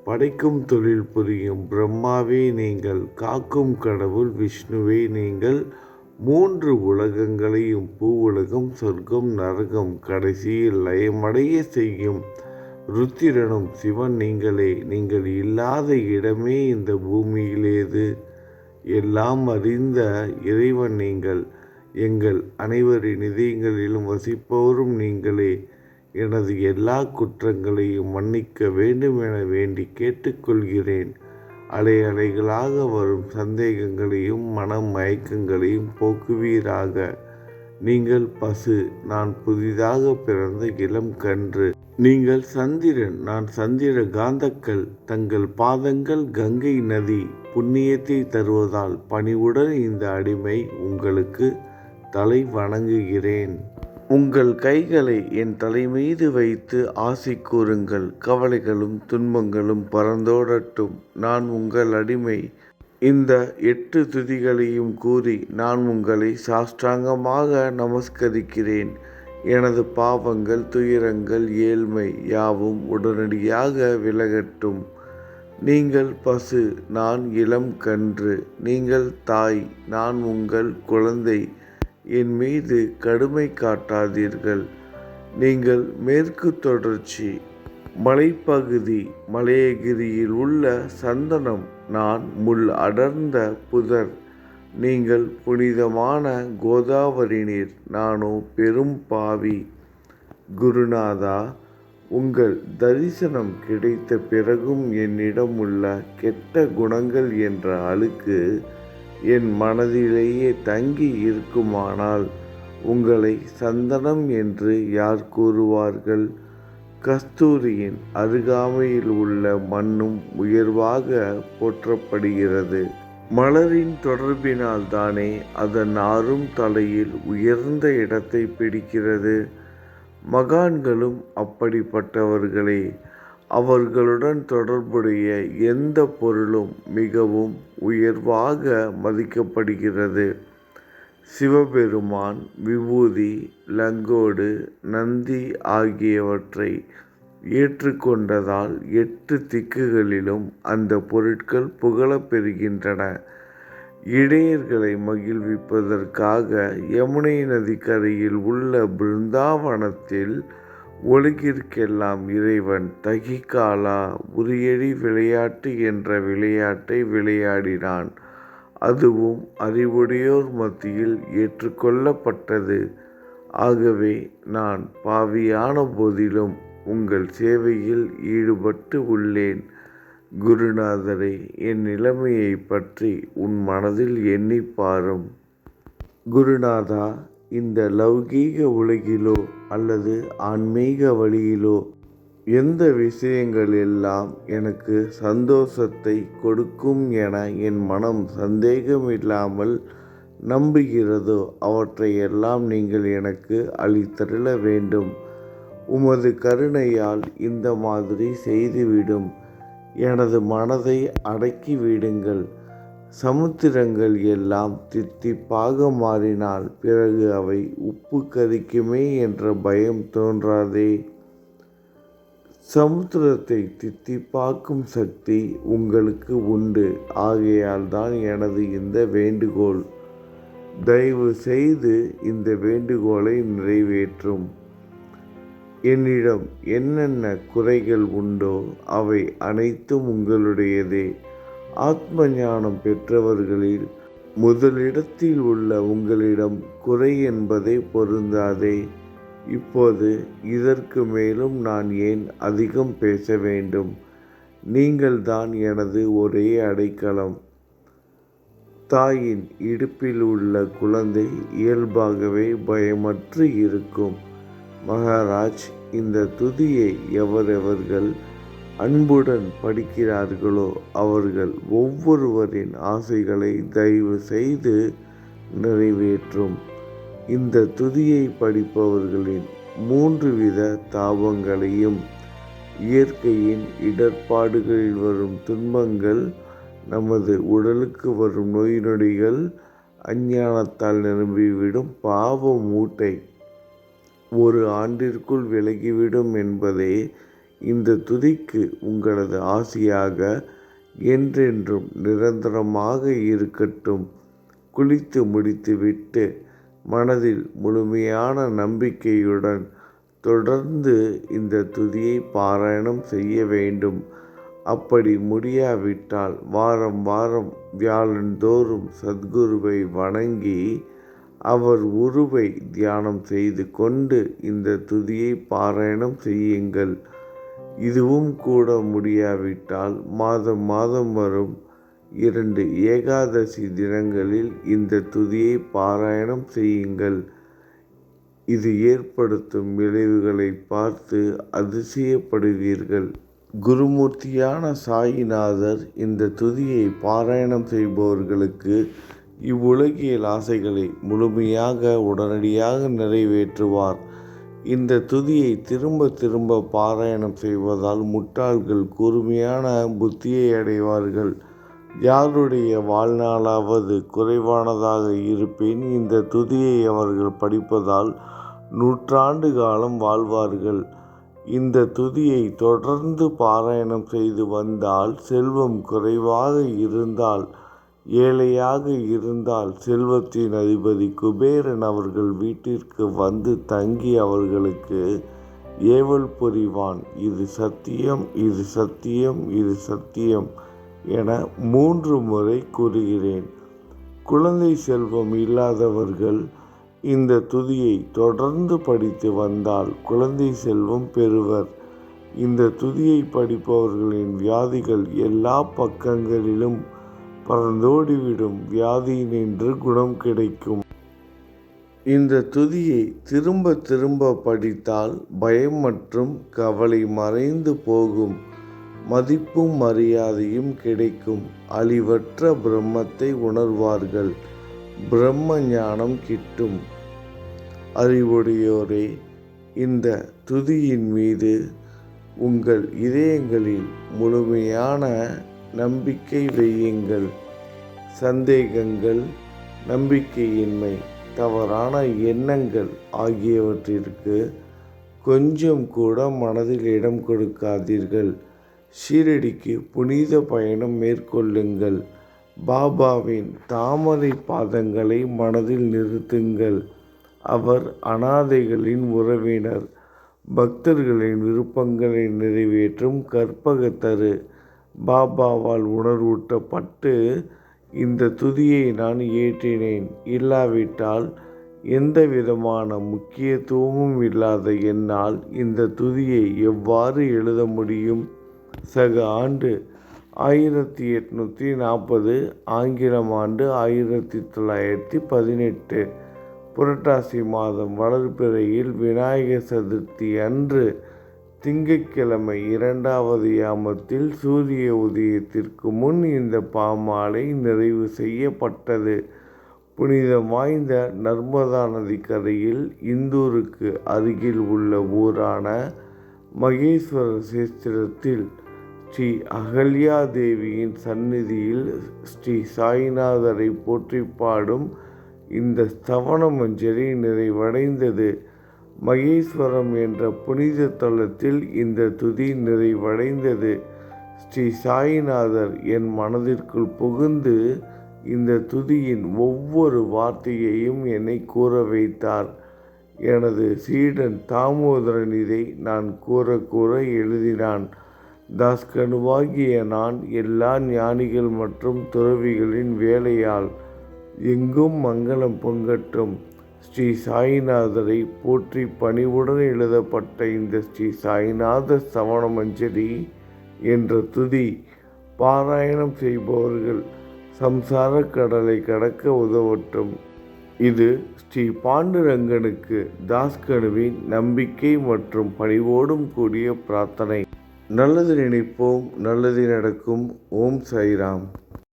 படைக்கும் தொழில் புரியும் பிரம்மாவே நீங்கள், காக்கும் கடவுள் விஷ்ணுவே நீங்கள், 3 உலகங்களையும் பூவுலகம், சொர்க்கம், நரகம் கடைசியில் லயமடைய செய்யும் ருத்திரனும் சிவன் நீங்களே. நீங்கள் இல்லாத இடமே இந்த பூமியிலேது. எல்லாம் அறிந்த இறைவன் நீங்கள். எங்கள் அனைவரின் இதயங்களிலும் வசிப்பவரும் நீங்களே. எனது எல்லா குற்றங்களையும் மன்னிக்க வேண்டும் என வேண்டி கேட்டுக்கொள்கிறேன். அலை அலைகளாக வரும் சந்தேகங்களையும் மன மயக்கங்களையும் போக்குவீராக. நீங்கள் பசு, நான் புதிதாக பிறந்த இளம் கன்று. நீங்கள் சந்திரன், நான் சந்திர காந்தக்கல். தங்கள் பாதங்கள் கங்கை நதி. புண்ணியத்தை தருவதால் பணிவுடன் இந்த அடிமை உங்களுக்கு தலை வணங்குகிறேன். உங்கள் கைகளை என் தலைமீது வைத்து ஆசி கூறுங்கள். கவலைகளும் துன்பங்களும் பறந்தோடட்டும். நான் உங்கள் அடிமை. இந்த 8 துதிகளையும் கூறி நான் உங்களை சாஷ்டாங்கமாக நமஸ்கரிக்கிறேன். எனது பாவங்கள், துயரங்கள், ஏழ்மை யாவும் உடனடியாக விலகட்டும். நீங்கள் பசு, நான் இளம் கன்று. நீங்கள் தாய், நான் உங்கள் குழந்தை. என் மீது கடுமை காட்டாதீர்கள். நீங்கள் மேற்கு தொடர்ச்சி மலைப்பகுதி, மலையகிரியில் உள்ள சந்தனம். நான் முள் அடர்ந்த புதர். நீங்கள் புனிதமான கோதாவரி நீர். நானோ பெரும் பாவி. குருநாதா, உங்கள் தரிசனம் கிடைத்த பிறகும் என்னிடம் உள்ள கெட்ட குணங்கள் என்ற அழுக்கு என் மனதிலேயே தங்கி இருக்குமானால் உங்களை சந்தனம் என்று யார் கூறுவார்கள்? கஸ்தூரியின் அருகாமையில் உள்ள மண்ணும் உயர்வாக போற்றப்படுகிறது. மலரின் தொடர்பினால் தானே அதன் நாரும் தலையில் உயர்ந்த இடத்தை பிடிக்கிறது. மகான்களும் அப்படிப்பட்டவர்களே. அவர்களுடன் தொடர்புடைய எந்த பொருளும் மிகவும் உயர்வாக மதிக்கப்படுகிறது. சிவபெருமான் விபூதி, லங்கோடு, நந்தி ஆகியவற்றை ஏற்றுக்கொண்டதால் 8 திக்குகளிலும் அந்த பொருட்கள் புகழப் பெறுகின்றன. இடையர்களை மகிழ்விப்பதற்காக யமுனை நதிக்கரையில் உள்ள பிருந்தாவனத்தில் உலகிற்கெல்லாம் இறைவன் தகிகாலா உரியடி விளையாட்டு என்ற விளையாட்டை விளையாடினான். அதுவும் அறிவுடையோர் மத்தியில் ஏற்றுக்கொள்ளப்பட்டது. ஆகவே நான் பாவியான போதிலும் உங்கள் சேவையில் ஈடுபட்டு உள்ளேன். குருநாதரே, என் நிலைமையை பற்றி உன் மனதில் எண்ணிப் பாரும். குருநாதா, இந்த லௌகீக உலகிலோ அல்லது ஆன்மீக வழியிலோ எந்த விஷயங்கள் எல்லாம் எனக்கு சந்தோஷத்தை கொடுக்கும் என என் மனம் சந்தேகமில்லாமல் நம்புகிறதோ அவற்றையெல்லாம் நீங்கள் எனக்கு அளித்தருள வேண்டும். உமது கருணையால் இந்த மாதிரி செய்துவிடும். எனது மனதை அடக்கிவிடுங்கள். சமுத்திரங்கள் எல்லாம் தித்திப்பாக மாறினால் பிறகு அவை உப்பு கரிக்குமே என்ற பயம் தோன்றாதே. சமுத்திரத்தை தித்திப்பாக்கும் சக்தி உங்களுக்கு உண்டு. ஆகையால் தான் எனது இந்த வேண்டுகோள். தயவு செய்து இந்த வேண்டுகோளை நிறைவேற்றும். என்னிடம் என்னென்ன குறைகள் உண்டோ அவை அனைத்தும் உங்களுடையதே. ஆத்ம ஞானம் பெற்றவர்களில் முதலிடத்தில் உள்ள உங்களிடம் குறை என்பதை பொருந்தாதே. இப்போது இதற்கு மேலும் நான் ஏன் அதிகம் பேச வேண்டும்? நீங்கள்தான் எனது ஒரே அடைக்கலம். தாயின் இடுப்பில் உள்ள குழந்தை இயல்பாகவே பயமற்று இருக்கும். மகாராஜ், இந்த துதியை எவரவர்கள் அன்புடன் படிக்கிறார்களோ அவர்கள் ஒவ்வொருவரின் ஆசைகளை தயவு செய்து நிறைவேற்றும். இந்த துதியை படிப்பவர்களின் 3 வித தாபங்களையும், இயற்கையின் இடர்பாடுகளில் வரும் துன்பங்கள், நமது உடலுக்கு வரும் நோய் நொடிகள், அஞ்ஞானத்தால் நிரம்பிவிடும் பாவ மூட்டை 1 ஆண்டிற்குள் விலகிவிடும் என்பதே இந்த துதிக்கு உங்களது ஆசியாக என்றென்றும் நிரந்தரமாக இருக்கட்டும். குளித்து முடித்துவிட்டு மனதில் முழுமையான நம்பிக்கையுடன் தொடர்ந்து இந்த துதியை பாராயணம் செய்ய வேண்டும். அப்படி முடியாவிட்டால் வாரம் வாரம் வியாழந்தோறும் சத்குருவை வணங்கி அவர் உருவை தியானம் செய்து கொண்டு இந்த துதியை பாராயணம் செய்யுங்கள். இதுவும் கூட முடியாவிட்டால் மாதம் மாதம் வரும் 2 ஏகாதசி தினங்களில் இந்த துதியை பாராயணம் செய்யுங்கள். இது ஏற்படுத்தும் விளைவுகளை பார்த்து அதிசயப்படுவீர்கள். குருமூர்த்தியான சாயிநாதர் இந்த துதியை பாராயணம் செய்பவர்களுக்கு இவ்வுலகியல் ஆசைகளை முழுமையாக உடனடியாக நிறைவேற்றுவார். இந்த துதியை திரும்ப திரும்ப பாராயணம் செய்வதால் முட்டாள்கள் கூர்மையான புத்தியை அடைவார்கள். யாருடைய வாழ்நாளாவது குறைவானதாக இருப்பின் இந்த துதியை அவர்கள் படிப்பதால் 100 ஆண்டு காலம் வாழ்வார்கள். இந்த துதியை தொடர்ந்து பாராயணம் செய்து வந்தால் செல்வம் குறைவாக இருந்தால், ஏழையாக இருந்தால் செல்வத்தின் அதிபதி குபேரன் அவர்கள் வீட்டிற்கு வந்து தங்கி அவர்களுக்கு ஏவல் புரிவான். இது சத்தியம், இது சத்தியம், இது சத்தியம் என 3 முறை கூறுகிறேன். குழந்தை செல்வம் இல்லாதவர்கள் இந்த துதியை தொடர்ந்து படித்து வந்தால் குழந்தை செல்வம் பெறுவர். இந்த துதியை படிப்பவர்களின் வியாதிகள் எல்லா பக்கங்களிலும் பறந்தோடிவிடும். வியாதியினின்று குணம் கிடைக்கும். இந்த துதியை திரும்ப திரும்ப படித்தால் பயம் மற்றும் கவலை மறைந்து போகும். மதிப்பும் மரியாதையும் கிடைக்கும். அழிவற்ற பிரம்மத்தை உணர்வார்கள். பிரம்ம ஞானம் கிட்டும். அறிவுடையோரே, இந்த துதியின் மீது உங்கள் இதயங்களில் முழுமையான நம்பிக்கை வையுங்கள். சந்தேகங்கள், நம்பிக்கையின்மை, தவறான எண்ணங்கள் ஆகியவற்றிற்கு கொஞ்சம் கூட மனதில் இடம் கொடுக்காதீர்கள். ஷீரடிக்கு புனித பயணம் மேற்கொள்ளுங்கள். பாபாவின் தாமரை பாதங்களை மனதில் நிறுத்துங்கள். அவர் அனாதைகளின் உறவினர். பக்தர்களின் விருப்பங்களை நிறைவேற்றும் கற்பகத்தரு. பாபாவால் உணர்வூட்டப்பட்டு இந்த துதியை நான் இயற்றினேன். இல்லாவிட்டால் எந்த விதமான முக்கியத்துவமும் இல்லாத என்னால் இந்த துதியை எவ்வாறு எழுத முடியும்? சக ஆண்டு 1840, ஆங்கிலம் ஆண்டு 1918. புரட்டாசி மாதம் வளர்பிறையில் விநாயகர் சதுர்த்தி அன்று திங்கட்கிழமை 2வது யாமத்தில் சூரிய உதயத்திற்கு முன் இந்த பாமாலை நிறைவு செய்யப்பட்டது. புனிதம் வாய்ந்த நர்மதா நதிக்கரையில் இந்தூருக்கு அருகில் உள்ள ஊரான மகேஸ்வர சேத்திரத்தில் ஸ்ரீ அகல்யா தேவியின் சந்நிதியில் ஸ்ரீ சாயிநாதரை போற்றி பாடும் இந்த ஸ்தவன மஞ்சரி நிறைவடைந்தது. மகேஸ்வரம் என்ற புனித தலத்தில் இந்த துதி நிறைவடைந்தது. ஸ்ரீ சாயிநாதர் என் மனதிற்குள் புகுந்து இந்த துதியின் ஒவ்வொரு வார்த்தையையும் என்னை கூற வைத்தார். எனது சீடன் தாமோதரன் இதை நான் கூற கூற எழுதினான். தாஸ்கனுவாகிய நான் எல்லா ஞானிகள் மற்றும் துறவிகளின் வேலையால் எங்கும் மங்களம் பொங்கட்டும். ஸ்ரீ சாயிநாதரை போற்றி பணிவுடன் எழுதப்பட்ட இந்த ஸ்ரீ சாயிநாத ஸ்தவன மஞ்சரி என்ற துதி பாராயணம் செய்பவர்கள் சம்சார கடலை கடக்க உதவட்டும். இது ஸ்ரீ பாண்டுரங்கனுக்கு தாஸ்கனுவின் நம்பிக்கை மற்றும் பணிவோடும் கூடிய பிரார்த்தனை. நல்லது நினைப்போம், நல்லது நடக்கும். ஓம் சாய்ராம்.